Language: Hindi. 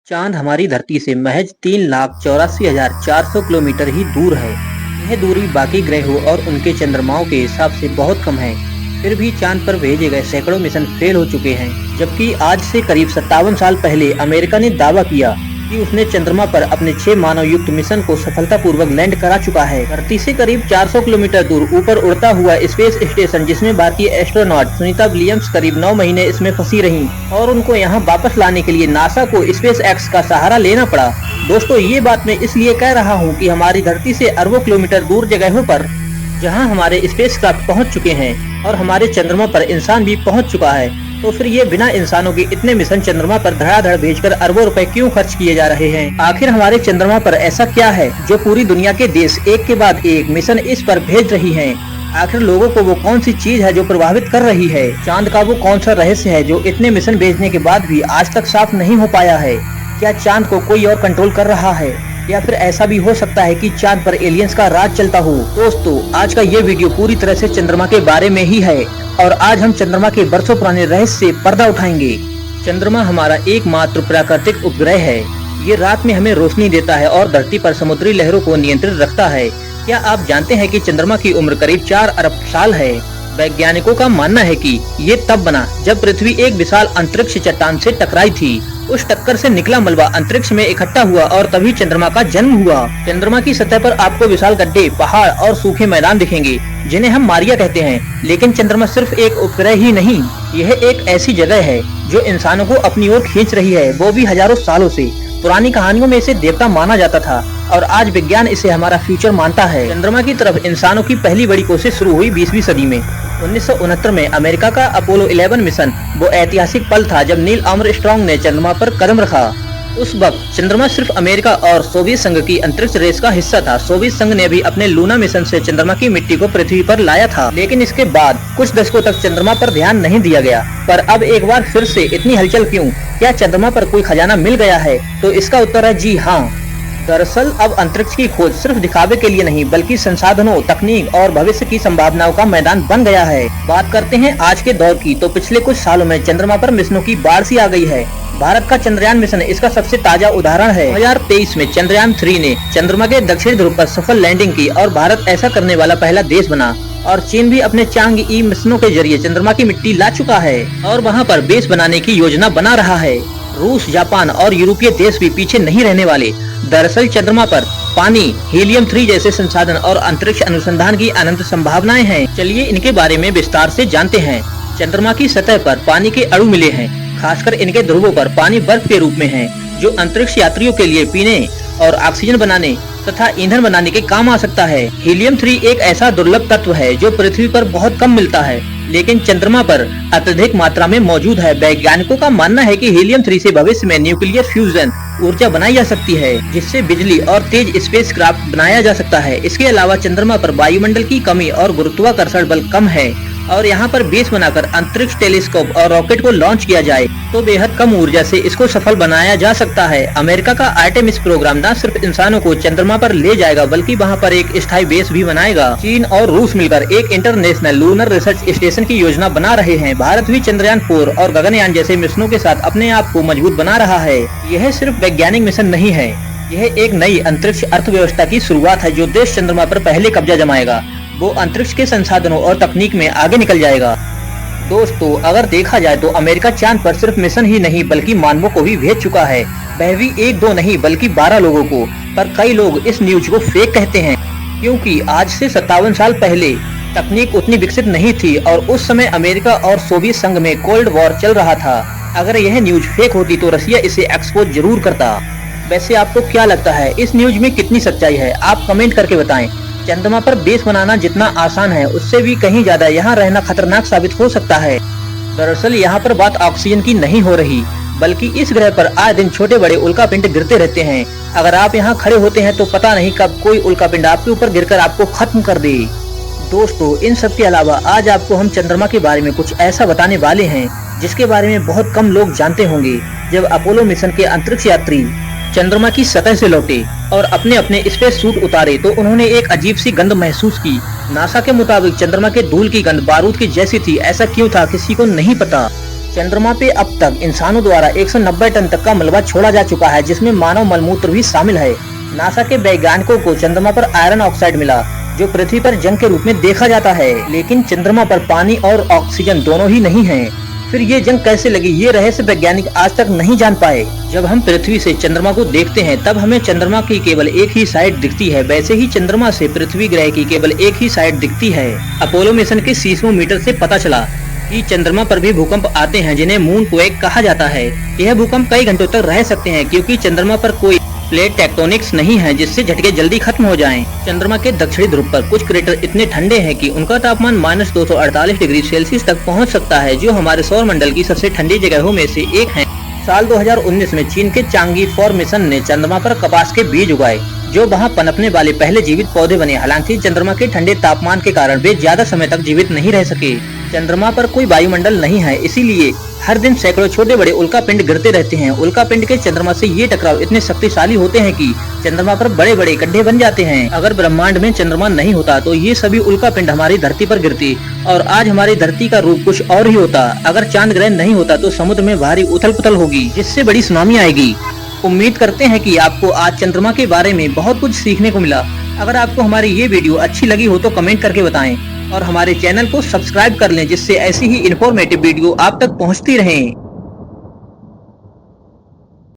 चांद हमारी धरती से महज 3,84,400 किलोमीटर ही दूर है। यह दूरी बाकी ग्रहों और उनके चंद्रमाओं के हिसाब से बहुत कम है। फिर भी चांद पर भेजे गए सैकड़ों मिशन फेल हो चुके हैं। जबकि आज से करीब 57 साल पहले अमेरिका ने दावा किया कि उसने चंद्रमा पर अपने 6 मानव युक्त मिशन को सफलतापूर्वक लैंड करा चुका है। धरती से करीब 400 किलोमीटर दूर ऊपर उड़ता हुआ स्पेस स्टेशन, जिसमें भारतीय एस्ट्रोनॉट सुनीता विलियम्स करीब 9 महीने इसमें फंसी रहीं और उनको यहाँ वापस लाने के लिए नासा को स्पेस एक्स का सहारा लेना पड़ा। दोस्तों, ये बात मैं इसलिए कह रहा हूँ कि हमारी धरती से अरबों किलोमीटर दूर जगहों पर जहाँ हमारे स्पेसक्राफ्ट पहुँच चुके हैं और हमारे चंद्रमा पर इंसान भी पहुँच चुका है, तो फिर ये बिना इंसानों के इतने मिशन चंद्रमा पर धड़ाधड़ भेजकर अरबों रुपए क्यों खर्च किए जा रहे हैं? आखिर हमारे चंद्रमा पर ऐसा क्या है जो पूरी दुनिया के देश एक के बाद एक मिशन इस पर भेज रही हैं? आखिर लोगों को वो कौन सी चीज है जो प्रभावित कर रही है? चांद का वो कौन सा रहस्य है जो इतने मिशन भेजने के बाद भी आज तक साफ नहीं हो पाया है? क्या चांद को कोई और कंट्रोल कर रहा है, या फिर ऐसा भी हो सकता है कि चांद पर एलियंस का राज चलता हो? दोस्तों, आज का ये वीडियो पूरी तरह से चंद्रमा के बारे में ही है और आज हम चंद्रमा के बरसों पुराने रहस्य से पर्दा उठाएंगे। चंद्रमा हमारा एकमात्र प्राकृतिक उपग्रह है। ये रात में हमें रोशनी देता है और धरती पर समुद्री लहरों को नियंत्रित रखता है। क्या आप जानते हैं कि चंद्रमा की उम्र करीब 4 अरब साल है? वैज्ञानिकों का मानना है कि ये तब बना जब पृथ्वी एक विशाल अंतरिक्ष चट्टान से टकराई थी। उस टक्कर से निकला मलबा अंतरिक्ष में इकट्ठा हुआ और तभी चंद्रमा का जन्म हुआ। चंद्रमा की सतह पर आपको विशाल गड्ढे, पहाड़ और सूखे मैदान दिखेंगे, जिन्हें हम मारिया कहते हैं। लेकिन चंद्रमा सिर्फ एक उपग्रह ही नहीं, यह एक ऐसी जगह है जो इंसानों को अपनी ओर खींच रही है, वो भी हजारों सालों से। पुरानी कहानियों में इसे देवता माना जाता था और आज विज्ञान इसे हमारा फ्यूचर मानता है। चंद्रमा की तरफ इंसानों की पहली बड़ी कोशिश शुरू हुई 20वीं सदी में। 1969 में अमेरिका का अपोलो 11 मिशन वो ऐतिहासिक पल था जब नील आर्मस्ट्रांग ने चंद्रमा पर कदम रखा। उस वक्त चंद्रमा सिर्फ अमेरिका और सोवियत संघ की अंतरिक्ष रेस का हिस्सा था। सोवियत संघ ने भी अपने लूना मिशन से चंद्रमा की मिट्टी को पृथ्वी पर लाया था, लेकिन इसके बाद कुछ दशकों तक चंद्रमा पर ध्यान नहीं दिया गया। पर अब एक बार फिर से इतनी हलचल क्यों? क्या चंद्रमा पर कोई खजाना मिल गया है? तो इसका उत्तर है जी हाँ। दरअसल अब अंतरिक्ष की खोज सिर्फ दिखावे के लिए नहीं, बल्कि संसाधनों, तकनीक और भविष्य की संभावनाओं का मैदान बन गया है। बात करते हैं आज के दौर की, तो पिछले कुछ सालों में चंद्रमा पर मिशनों की बाढ़ सी आ गई है। भारत का चंद्रयान मिशन इसका सबसे ताजा उदाहरण है। 2023 में चंद्रयान 3 ने चंद्रमा के दक्षिणी ध्रुव पर सफल लैंडिंग की और भारत ऐसा करने वाला पहला देश बना। और चीन भी अपने चांग-ई मिशनों के जरिए चंद्रमा की मिट्टी ला चुका है और वहां पर बेस बनाने की योजना बना रहा है। रूस, जापान और यूरोपीय देश भी पीछे नहीं रहने वाले। दरअसल चंद्रमा पर पानी, हीलियम 3 जैसे संसाधन और अंतरिक्ष अनुसंधान की अनंत संभावनाएं हैं। चलिए इनके बारे में विस्तार से जानते हैं। चंद्रमा की सतह पर पानी के अणु मिले हैं। खासकर इनके ध्रुवों पर पानी बर्फ के रूप में है, जो अंतरिक्ष यात्रियों के लिए पीने और ऑक्सीजन बनाने तथा ईंधन बनाने के काम आ सकता है। हीलियम 3 एक ऐसा दुर्लभ तत्व है जो पृथ्वी पर बहुत कम मिलता है, लेकिन चंद्रमा पर अत्यधिक मात्रा में मौजूद है। वैज्ञानिकों का मानना है कि हीलियम 3 से भविष्य में न्यूक्लियर फ्यूजन ऊर्जा बनाई जा सकती है, जिससे बिजली और तेज स्पेसक्राफ्ट बनाया जा सकता है। इसके अलावा चंद्रमा पर वायुमंडल की कमी और गुरुत्वाकर्षण बल कम है और यहाँ पर बेस बनाकर अंतरिक्ष टेलीस्कोप और रॉकेट को लॉन्च किया जाए तो बेहद कम ऊर्जा से इसको सफल बनाया जा सकता है। अमेरिका का आर्टेमिस प्रोग्राम न सिर्फ इंसानों को चंद्रमा पर ले जाएगा, बल्कि वहाँ पर एक स्थायी बेस भी बनाएगा। चीन और रूस मिलकर एक इंटरनेशनल लूनर रिसर्च स्टेशन की योजना बना रहे हैं। भारत भी चंद्रयान 4 और गगनयान जैसे मिशनों के साथ अपने आप को मजबूत बना रहा है। यह सिर्फ वैज्ञानिक मिशन नहीं है, यह एक नई अंतरिक्ष अर्थव्यवस्था की शुरुआत है। जो देश चंद्रमा पर पहले कब्जा जमाएगा वो अंतरिक्ष के संसाधनों और तकनीक में आगे निकल जाएगा। दोस्तों, अगर देखा जाए तो अमेरिका चांद पर सिर्फ मिशन ही नहीं बल्कि मानवों को भी भेज चुका है। वह भी 1-2 नहीं बल्कि 12 लोगों को। पर कई लोग इस न्यूज को फेक कहते हैं, क्योंकि आज से 57 साल पहले तकनीक उतनी विकसित नहीं थी और उस समय अमेरिका और सोवियत संघ में कोल्ड वॉर चल रहा था। अगर यह न्यूज फेक होती तो रसिया इसे एक्सपोज जरूर करता। वैसे आपको क्या लगता है, इस न्यूज में कितनी सच्चाई है? आप कमेंट करके बताएं। चंद्रमा पर बेस बनाना जितना आसान है, उससे भी कहीं ज्यादा यहाँ रहना खतरनाक साबित हो सकता है। दरअसल यहाँ पर बात ऑक्सीजन की नहीं हो रही, बल्कि इस ग्रह पर आए दिन छोटे बड़े उल्कापिंड गिरते रहते हैं। अगर आप यहाँ खड़े होते हैं तो पता नहीं कब कोई उल्कापिंड आपके ऊपर गिरकर आपको खत्म कर दे। दोस्तों, इन सब के अलावा आज आपको हम चंद्रमा के बारे में कुछ ऐसा बताने वाले हैं जिसके बारे में बहुत कम लोग जानते होंगे। जब अपोलो मिशन के अंतरिक्ष यात्री चंद्रमा की सतह से लौटे और अपने अपने स्पेस सूट उतारे तो उन्होंने एक अजीब सी गंध महसूस की। नासा के मुताबिक चंद्रमा के धूल की गंध बारूद की जैसी थी। ऐसा क्यों था किसी को नहीं पता। चंद्रमा पे अब तक इंसानों द्वारा 190 टन तक का मलबा छोड़ा जा चुका है, जिसमें मानव मलमूत्र भी शामिल है। नासा के वैज्ञानिकों को चंद्रमा पर आयरन ऑक्साइड मिला, जो पृथ्वी पर जंग के रूप में देखा जाता है, लेकिन चंद्रमा पर पानी और ऑक्सीजन दोनों ही नहीं है। फिर ये जंग कैसे लगी, ये रहस्य वैज्ञानिक आज तक नहीं जान पाए। जब हम पृथ्वी से चंद्रमा को देखते हैं तब हमें चंद्रमा की केवल एक ही साइड दिखती है, वैसे ही चंद्रमा से पृथ्वी ग्रह की केवल एक ही साइड दिखती है। अपोलो मिशन के सीस्मोमीटर से पता चला कि चंद्रमा पर भी भूकंप आते हैं, जिन्हें मून क्वेक कहा जाता है। यह भूकंप कई घंटों तक रह सकते हैं, क्योंकि चंद्रमा पर कोई प्लेट टेक्टोनिक्स नहीं है जिससे झटके जल्दी खत्म हो जाएं। चंद्रमा के दक्षिणी ध्रुव पर कुछ क्रेटर इतने ठंडे हैं कि उनका तापमान -248 डिग्री सेल्सियस तक पहुंच सकता है, जो हमारे सौर मंडल की सबसे ठंडी जगहों में से एक है। साल 2019 में चीन के चांगी फॉर्मेशन ने चंद्रमा पर कपास के बीज उगाए, जो वहां पनपने वाले पहले जीवित पौधे बने। हालांकि चंद्रमा के ठंडे तापमान के कारण वे ज्यादा समय तक जीवित नहीं रह सके। चंद्रमा पर कोई वायुमंडल नहीं है, इसीलिए हर दिन सैकड़ों छोटे बड़े उल्कापिंड गिरते रहते हैं। उल्कापिंड के चंद्रमा से ये टकराव इतने शक्तिशाली होते हैं कि चंद्रमा पर बड़े बड़े गड्ढे बन जाते हैं। अगर ब्रह्मांड में चंद्रमा नहीं होता तो ये सभी उल्कापिंड हमारी धरती पर गिरती और आज हमारी धरती का रूप कुछ और ही होता। अगर चांद ग्रह नहीं होता तो समुद्र में भारी उथल पुथल होगी, जिससे बड़ी सुनामी आएगी। उम्मीद करते हैं कि आपको आज चंद्रमा के बारे में बहुत कुछ सीखने को मिला। अगर आपको हमारी ये वीडियो अच्छी लगी हो तो कमेंट करके बताएं और हमारे चैनल को सब्सक्राइब कर लें, जिससे ऐसी ही इन्फॉर्मेटिव वीडियो आप तक पहुंचती रहें।